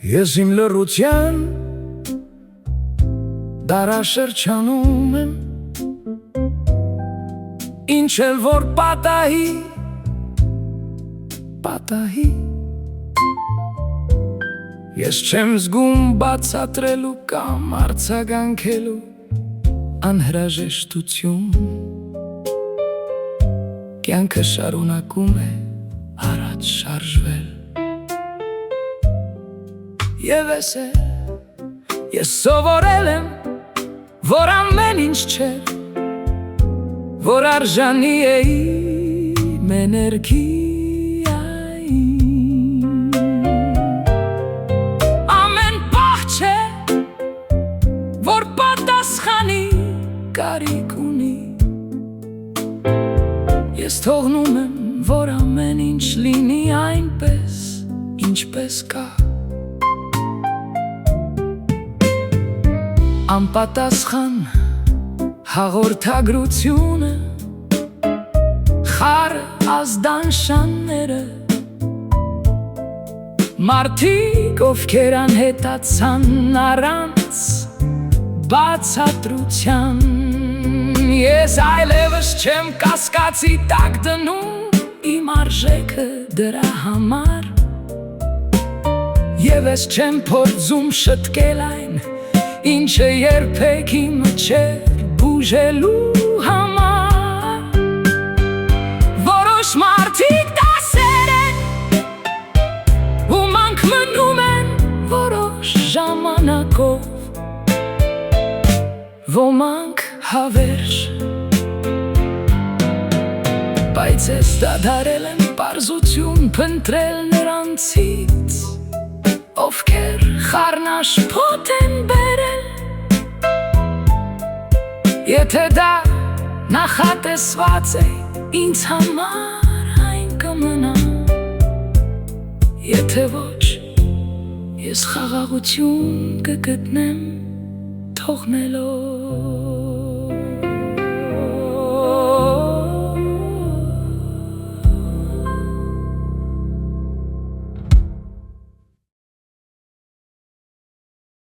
Ես իմ լռության դարաշրջանում եմ, ինչ էլ որ պատահի, ես չեմ զգում բացատրելու կամ արձագանքելու անհրաժեշտություն, կյանքը շարունակում է առաջ շարժվել։ Եվ ես սովորել եմ, որ ամեն ինչ չէ, որ արժանի է իմ էներգիային։ Ամեն պահ չէ, որ պատասխանի կարիք ունի, ես թողնում եմ, որ ամեն ինչ լինի այնպես, ինչպես կա։ Անպատասխան հաղորդագրությունը, խառը ազդանշանները, մարդիկ, ովքեր անհետացան առանց բացատրության, ես այլևս չեմ կասկածի տակ դնում իմ արժեքը դրա համար, և ես չեմ փորձում շտկել այն, ինչը երբեք իմը չէր բուժելու համար։ Որոշ մարդիկ դասեր են, ոմանք մնում են որոշ ժամանակով, ոմանք հավերժ, բայց ես դադարել եմ պարզություն փնտրել նրանցից, ովքեր խառնաշփոթ են բերել։ Եթե դա նախատեսված է ինձ համար, այն կմնա, եթե ոչ, ես խաղաղություն կգտնեմ թողնելով։